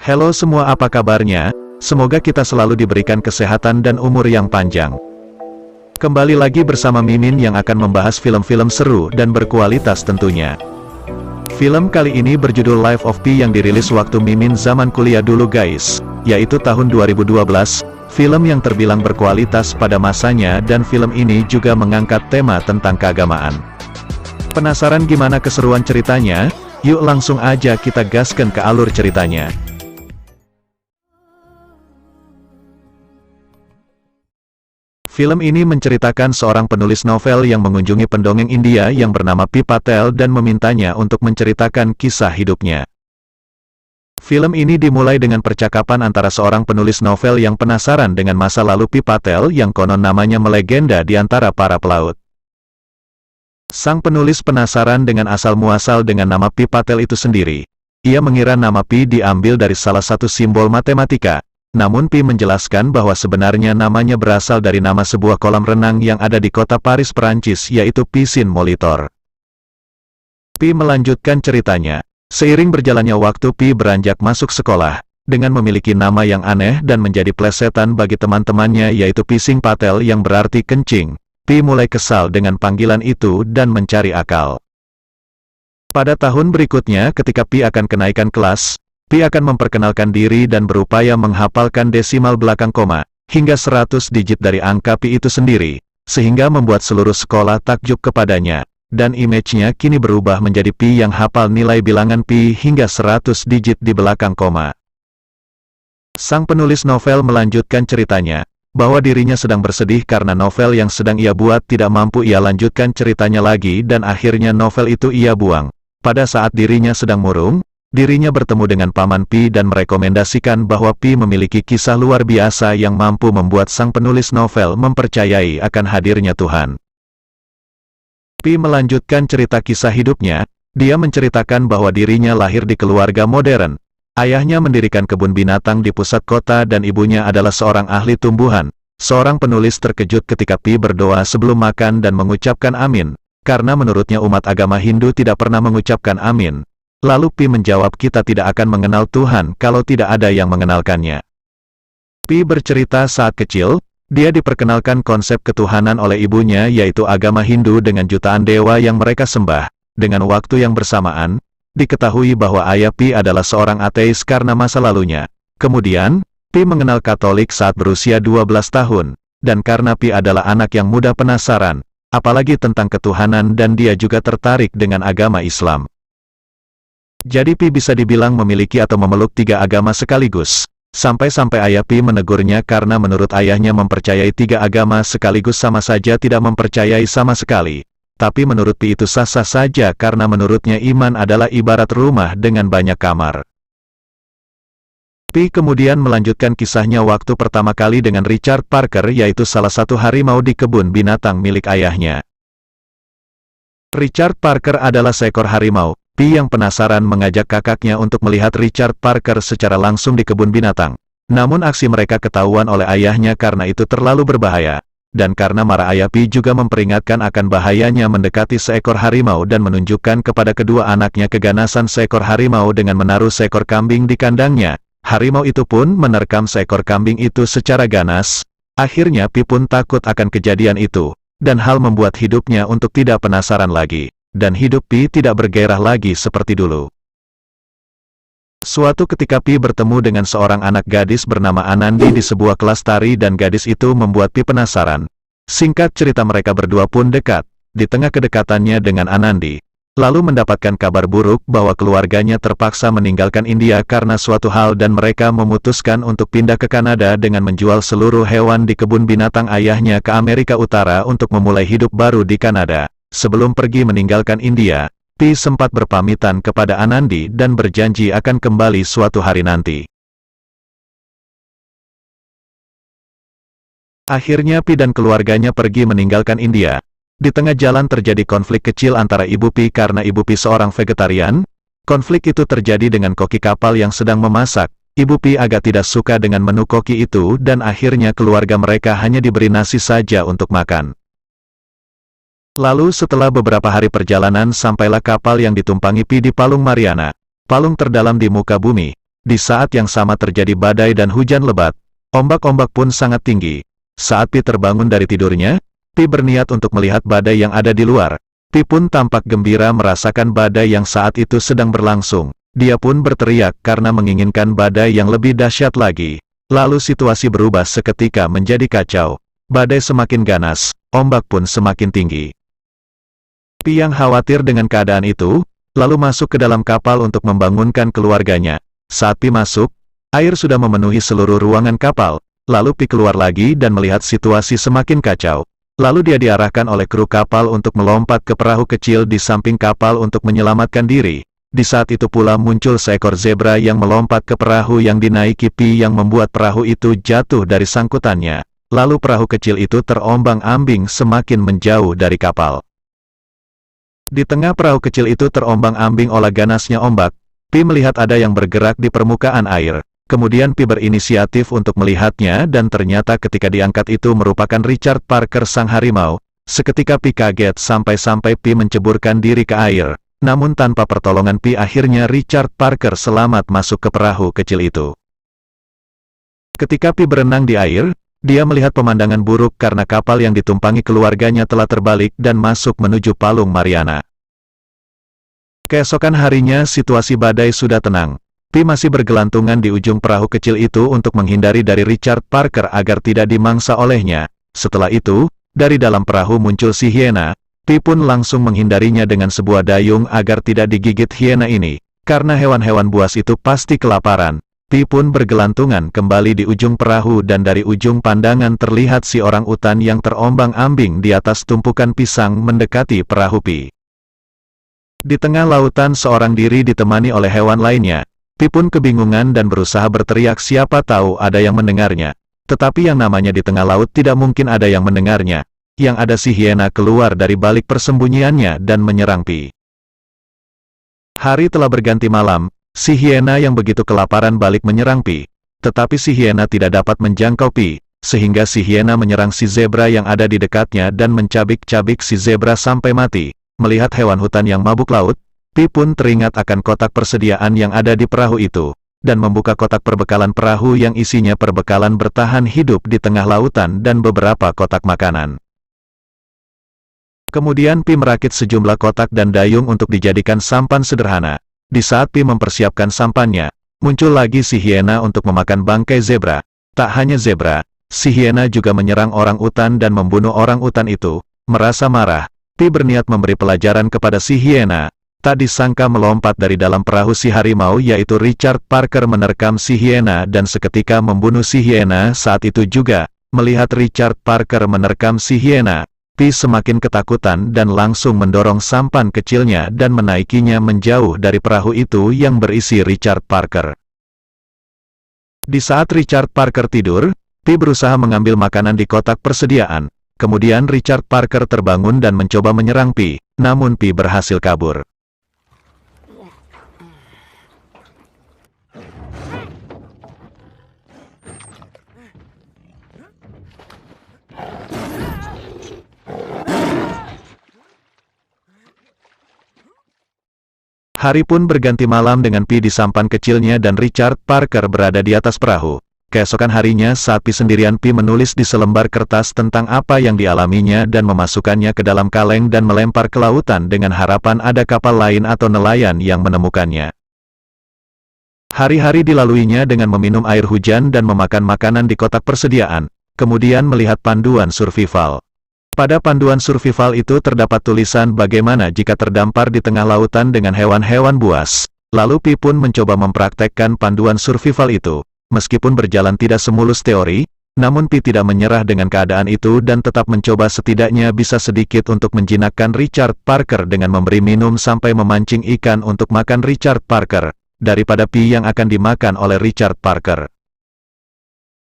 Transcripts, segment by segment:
Halo semua, apa kabarnya? Semoga kita selalu diberikan kesehatan dan umur yang panjang. Kembali lagi bersama Mimin yang akan membahas film-film seru dan berkualitas tentunya. Film kali ini berjudul Life of Pi yang dirilis waktu Mimin zaman kuliah dulu guys, yaitu tahun 2012, film yang terbilang berkualitas pada masanya dan film ini juga mengangkat tema tentang keagamaan. Penasaran gimana keseruan ceritanya? Yuk langsung aja kita gaskan ke alur ceritanya. Film ini menceritakan seorang penulis novel yang mengunjungi pendongeng India yang bernama Pi Patel dan memintanya untuk menceritakan kisah hidupnya. Film ini dimulai dengan percakapan antara seorang penulis novel yang penasaran dengan masa lalu Pi Patel yang konon namanya melegenda di antara para pelaut. Sang penulis penasaran dengan asal-muasal dengan nama Pi Patel itu sendiri. Ia mengira nama Pi diambil dari salah satu simbol matematika. Namun Pi menjelaskan bahwa sebenarnya namanya berasal dari nama sebuah kolam renang yang ada di kota Paris, Perancis, yaitu Piscine Molitor. Pi melanjutkan ceritanya. Seiring berjalannya waktu Pi beranjak masuk sekolah, dengan memiliki nama yang aneh dan menjadi plesetan bagi teman-temannya yaitu Pising Patel yang berarti kencing. Pi mulai kesal dengan panggilan itu dan mencari akal. Pada tahun berikutnya ketika Pi akan kenaikan kelas, Pi akan memperkenalkan diri dan berupaya menghafalkan desimal belakang koma, hingga 100 digit dari angka Pi itu sendiri, sehingga membuat seluruh sekolah takjub kepadanya, dan image-nya kini berubah menjadi Pi yang hafal nilai bilangan Pi hingga 100 digit di belakang koma. Sang penulis novel melanjutkan ceritanya, bahwa dirinya sedang bersedih karena novel yang sedang ia buat tidak mampu ia lanjutkan ceritanya lagi dan akhirnya novel itu ia buang. Pada saat dirinya sedang murung, dirinya bertemu dengan Paman Pi dan merekomendasikan bahwa Pi memiliki kisah luar biasa yang mampu membuat sang penulis novel mempercayai akan hadirnya Tuhan. Pi melanjutkan cerita kisah hidupnya, dia menceritakan bahwa dirinya lahir di keluarga modern. Ayahnya mendirikan kebun binatang di pusat kota dan ibunya adalah seorang ahli tumbuhan. Seorang penulis terkejut ketika Pi berdoa sebelum makan dan mengucapkan amin, karena menurutnya umat agama Hindu tidak pernah mengucapkan amin. Lalu Pi menjawab, kita tidak akan mengenal Tuhan kalau tidak ada yang mengenalkannya. Pi bercerita saat kecil, dia diperkenalkan konsep ketuhanan oleh ibunya yaitu agama Hindu dengan jutaan dewa yang mereka sembah. Dengan waktu yang bersamaan, diketahui bahwa ayah Pi adalah seorang ateis karena masa lalunya. Kemudian, Pi mengenal Katolik saat berusia 12 tahun, dan karena Pi adalah anak yang muda penasaran, apalagi tentang ketuhanan dan dia juga tertarik dengan agama Islam. Jadi Pi bisa dibilang memiliki atau memeluk 3 agama sekaligus. Sampai-sampai ayah Pi menegurnya karena menurut ayahnya mempercayai 3 agama sekaligus sama saja tidak mempercayai sama sekali. Tapi menurut Pi itu sah-sah saja karena menurutnya iman adalah ibarat rumah dengan banyak kamar. Pi kemudian melanjutkan kisahnya waktu pertama kali dengan Richard Parker yaitu salah satu harimau di kebun binatang milik ayahnya. Richard Parker adalah seekor harimau. Pi yang penasaran mengajak kakaknya untuk melihat Richard Parker secara langsung di kebun binatang. Namun aksi mereka ketahuan oleh ayahnya karena itu terlalu berbahaya. Dan karena marah ayah Pi juga memperingatkan akan bahayanya mendekati seekor harimau dan menunjukkan kepada kedua anaknya keganasan seekor harimau dengan menaruh seekor kambing di kandangnya. Harimau itu pun menerkam seekor kambing itu secara ganas. Akhirnya Pi pun takut akan kejadian itu, dan hal membuat hidupnya untuk tidak penasaran lagi. Dan hidup Pi tidak bergairah lagi seperti dulu. Suatu ketika Pi bertemu dengan seorang anak gadis bernama Anandi di sebuah kelas tari dan gadis itu membuat Pi penasaran. Singkat cerita mereka berdua pun dekat. Di tengah kedekatannya dengan Anandi, lalu mendapatkan kabar buruk bahwa keluarganya terpaksa meninggalkan India karena suatu hal dan mereka memutuskan untuk pindah ke Kanada dengan menjual seluruh hewan di kebun binatang ayahnya ke Amerika Utara untuk memulai hidup baru di Kanada. Sebelum pergi meninggalkan India, Pi sempat berpamitan kepada Anandi dan berjanji akan kembali suatu hari nanti. Akhirnya Pi dan keluarganya pergi meninggalkan India. Di tengah jalan terjadi konflik kecil antara ibu Pi karena ibu Pi seorang vegetarian. Konflik itu terjadi dengan koki kapal yang sedang memasak. Ibu Pi agak tidak suka dengan menu koki itu dan akhirnya keluarga mereka hanya diberi nasi saja untuk makan. Lalu setelah beberapa hari perjalanan sampailah kapal yang ditumpangi Pi di Palung Mariana. Palung terdalam di muka bumi. Di saat yang sama terjadi badai dan hujan lebat. Ombak-ombak pun sangat tinggi. Saat Pi terbangun dari tidurnya, Pi berniat untuk melihat badai yang ada di luar. Pi pun tampak gembira merasakan badai yang saat itu sedang berlangsung. Dia pun berteriak karena menginginkan badai yang lebih dahsyat lagi. Lalu situasi berubah seketika menjadi kacau. Badai semakin ganas, ombak pun semakin tinggi. Pi yang khawatir dengan keadaan itu, lalu masuk ke dalam kapal untuk membangunkan keluarganya. Saat Pi masuk, air sudah memenuhi seluruh ruangan kapal. Lalu Pi keluar lagi dan melihat situasi semakin kacau. Lalu dia diarahkan oleh kru kapal untuk melompat ke perahu kecil di samping kapal untuk menyelamatkan diri. Di saat itu pula muncul seekor zebra yang melompat ke perahu yang dinaiki Pi yang membuat perahu itu jatuh dari sangkutannya. Lalu perahu kecil itu terombang-ambing semakin menjauh dari kapal. Di tengah perahu kecil itu terombang-ambing oleh ganasnya ombak, Pi melihat ada yang bergerak di permukaan air. Kemudian Pi berinisiatif untuk melihatnya dan ternyata ketika diangkat itu merupakan Richard Parker sang harimau. Seketika Pi kaget sampai-sampai Pi menceburkan diri ke air. Namun tanpa pertolongan Pi akhirnya Richard Parker selamat masuk ke perahu kecil itu. Ketika Pi berenang di air, dia melihat pemandangan buruk karena kapal yang ditumpangi keluarganya telah terbalik dan masuk menuju Palung Mariana. Keesokan harinya situasi badai sudah tenang. Pi masih bergelantungan di ujung perahu kecil itu untuk menghindari dari Richard Parker agar tidak dimangsa olehnya. Setelah itu, dari dalam perahu muncul si hiena. Pi pun langsung menghindarinya dengan sebuah dayung agar tidak digigit hiena ini. Karena hewan-hewan buas itu pasti kelaparan. Pi pun bergelantungan kembali di ujung perahu dan dari ujung pandangan terlihat si orang utan yang terombang-ambing di atas tumpukan pisang mendekati perahu Pi. Di tengah lautan seorang diri ditemani oleh hewan lainnya. Pi pun kebingungan dan berusaha berteriak siapa tahu ada yang mendengarnya. Tetapi yang namanya di tengah laut tidak mungkin ada yang mendengarnya. Yang ada si hiena keluar dari balik persembunyiannya dan menyerang Pi. Hari telah berganti malam, si hiena yang begitu kelaparan balik menyerang Pi. Tetapi si hiena tidak dapat menjangkau Pi, sehingga si hiena menyerang si zebra yang ada di dekatnya dan mencabik-cabik si zebra sampai mati. Melihat hewan hutan yang mabuk laut, Pi pun teringat akan kotak persediaan yang ada di perahu itu, dan membuka kotak perbekalan perahu yang isinya perbekalan bertahan hidup di tengah lautan dan beberapa kotak makanan. Kemudian Pi merakit sejumlah kotak dan dayung untuk dijadikan sampan sederhana. Di saat Pi mempersiapkan sampannya, muncul lagi si hiena untuk memakan bangkai zebra. Tak hanya zebra, si hiena juga menyerang orang utan dan membunuh orang utan itu. Merasa marah, Pi berniat memberi pelajaran kepada si hiena. Tak disangka melompat dari dalam perahu si harimau yaitu Richard Parker menerkam si hiena dan seketika membunuh si hiena. Saat itu juga, melihat Richard Parker menerkam si hiena, Pi semakin ketakutan dan langsung mendorong sampan kecilnya dan menaikinya menjauh dari perahu itu yang berisi Richard Parker. Di saat Richard Parker tidur, Pi berusaha mengambil makanan di kotak persediaan. Kemudian Richard Parker terbangun dan mencoba menyerang Pi, namun Pi berhasil kabur. Hari pun berganti malam dengan Pi di sampan kecilnya dan Richard Parker berada di atas perahu. Keesokan harinya saat Pi sendirian, Pi menulis di selembar kertas tentang apa yang dialaminya dan memasukkannya ke dalam kaleng dan melempar ke lautan dengan harapan ada kapal lain atau nelayan yang menemukannya. Hari-hari dilaluinya dengan meminum air hujan dan memakan makanan di kotak persediaan, kemudian melihat panduan survival. Pada panduan survival itu terdapat tulisan bagaimana jika terdampar di tengah lautan dengan hewan-hewan buas. Lalu Pi pun mencoba mempraktekkan panduan survival itu. Meskipun berjalan tidak semulus teori, namun Pi tidak menyerah dengan keadaan itu dan tetap mencoba setidaknya bisa sedikit untuk menjinakkan Richard Parker dengan memberi minum sampai memancing ikan untuk makan Richard Parker, daripada Pi yang akan dimakan oleh Richard Parker.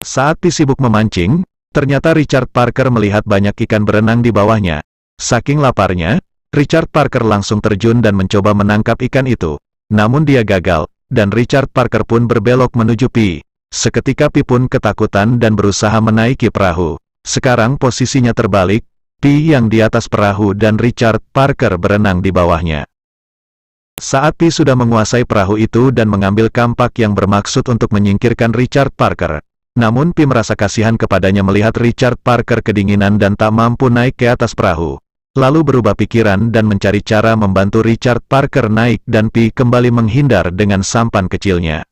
Saat Pi sibuk memancing, ternyata Richard Parker melihat banyak ikan berenang di bawahnya. Saking laparnya, Richard Parker langsung terjun dan mencoba menangkap ikan itu. Namun dia gagal, dan Richard Parker pun berbelok menuju Pi. Seketika Pi pun ketakutan dan berusaha menaiki perahu. Sekarang posisinya terbalik, Pi yang di atas perahu dan Richard Parker berenang di bawahnya. Saat Pi sudah menguasai perahu itu dan mengambil kampak yang bermaksud untuk menyingkirkan Richard Parker. Namun Pi merasa kasihan kepadanya melihat Richard Parker kedinginan dan tak mampu naik ke atas perahu. Lalu berubah pikiran dan mencari cara membantu Richard Parker naik dan Pi kembali menghindar dengan sampan kecilnya.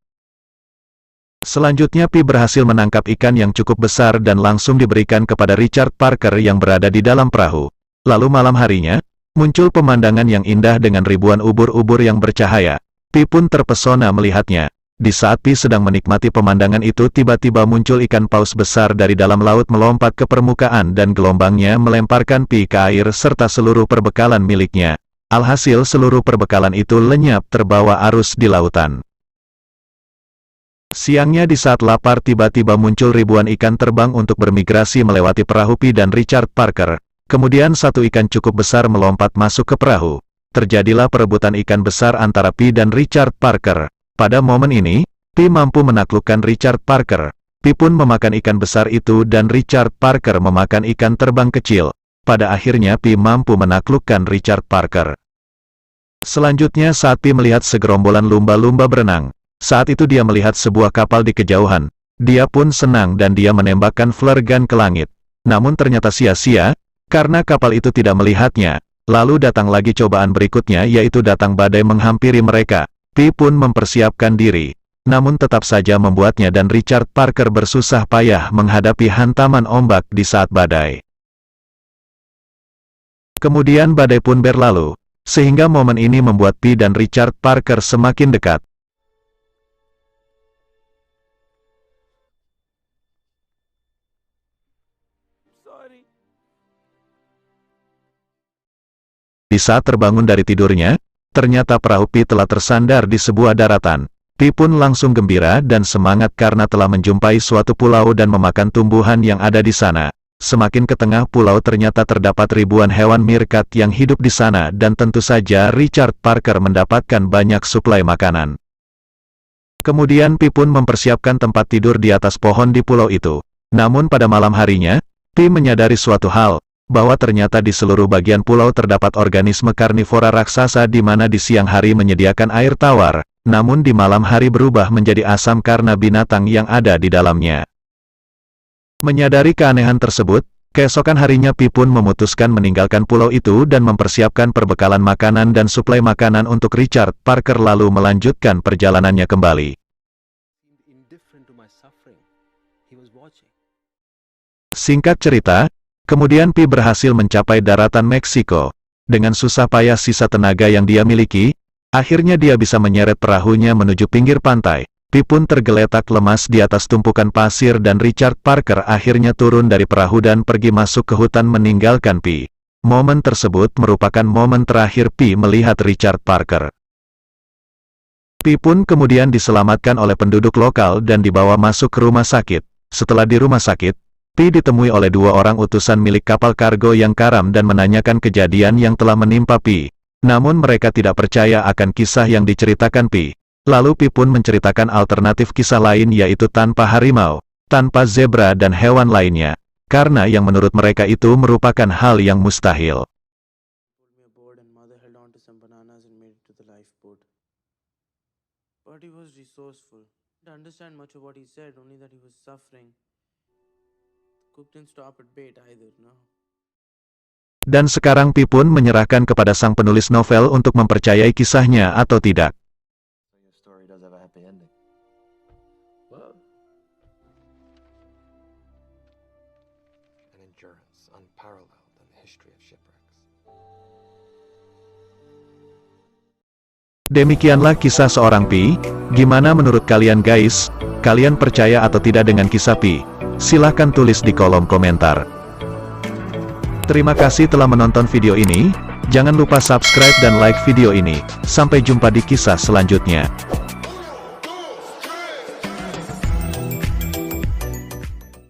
Selanjutnya Pi berhasil menangkap ikan yang cukup besar dan langsung diberikan kepada Richard Parker yang berada di dalam perahu. Lalu malam harinya, muncul pemandangan yang indah dengan ribuan ubur-ubur yang bercahaya. Pi pun terpesona melihatnya. Di saat Pi sedang menikmati pemandangan itu tiba-tiba muncul ikan paus besar dari dalam laut melompat ke permukaan dan gelombangnya melemparkan Pi ke air serta seluruh perbekalan miliknya. Alhasil seluruh perbekalan itu lenyap terbawa arus di lautan. Siangnya di saat lapar tiba-tiba muncul ribuan ikan terbang untuk bermigrasi melewati perahu Pi dan Richard Parker. Kemudian satu ikan cukup besar melompat masuk ke perahu. Terjadilah perebutan ikan besar antara Pi dan Richard Parker. Pada momen ini, Pi mampu menaklukkan Richard Parker. Pi pun memakan ikan besar itu dan Richard Parker memakan ikan terbang kecil. Pada akhirnya Pi mampu menaklukkan Richard Parker. Selanjutnya saat Pi melihat segerombolan lumba-lumba berenang. Saat itu dia melihat sebuah kapal di kejauhan. Dia pun senang dan dia menembakkan flare gun ke langit. Namun ternyata sia-sia, karena kapal itu tidak melihatnya. Lalu datang lagi cobaan berikutnya yaitu datang badai menghampiri mereka. Pi pun mempersiapkan diri. Namun tetap saja membuatnya dan Richard Parker bersusah payah menghadapi hantaman ombak di saat badai. Kemudian badai pun berlalu. Sehingga momen ini membuat Pi dan Richard Parker semakin dekat. Di saat terbangun dari tidurnya, ternyata perahu Pi telah tersandar di sebuah daratan. Pi pun langsung gembira dan semangat karena telah menjumpai suatu pulau dan memakan tumbuhan yang ada di sana. Semakin ke tengah pulau ternyata terdapat ribuan hewan meerkat yang hidup di sana dan tentu saja Richard Parker mendapatkan banyak suplai makanan. Kemudian Pi pun mempersiapkan tempat tidur di atas pohon di pulau itu. Namun pada malam harinya, Pi menyadari suatu hal, bahwa ternyata di seluruh bagian pulau terdapat organisme karnivora raksasa di mana di siang hari menyediakan air tawar, namun di malam hari berubah menjadi asam karena binatang yang ada di dalamnya. Menyadari keanehan tersebut, keesokan harinya Pi pun memutuskan meninggalkan pulau itu dan mempersiapkan perbekalan makanan dan suplai makanan untuk Richard Parker lalu melanjutkan perjalanannya kembali. Singkat cerita, kemudian Pi berhasil mencapai daratan Meksiko. Dengan susah payah sisa tenaga yang dia miliki, akhirnya dia bisa menyeret perahunya menuju pinggir pantai. Pi pun tergeletak lemas di atas tumpukan pasir dan Richard Parker akhirnya turun dari perahu dan pergi masuk ke hutan meninggalkan Pi. Momen tersebut merupakan momen terakhir Pi melihat Richard Parker. Pi pun kemudian diselamatkan oleh penduduk lokal dan dibawa masuk ke rumah sakit. Setelah di rumah sakit, Pi ditemui oleh dua orang utusan milik kapal kargo yang karam dan menanyakan kejadian yang telah menimpa Pi. Namun mereka tidak percaya akan kisah yang diceritakan Pi. Lalu Pi pun menceritakan alternatif kisah lain yaitu tanpa harimau, tanpa zebra dan hewan lainnya. Karena yang menurut mereka itu merupakan hal yang mustahil. Dan sekarang Pi pun menyerahkan kepada sang penulis novel untuk mempercayai kisahnya atau tidak. Demikianlah kisah seorang Pi. Gimana menurut kalian guys? Kalian percaya atau tidak dengan kisah Pi? Silahkan tulis di kolom komentar. Terima kasih telah menonton video ini. Jangan lupa subscribe dan like video ini. Sampai jumpa di kisah selanjutnya.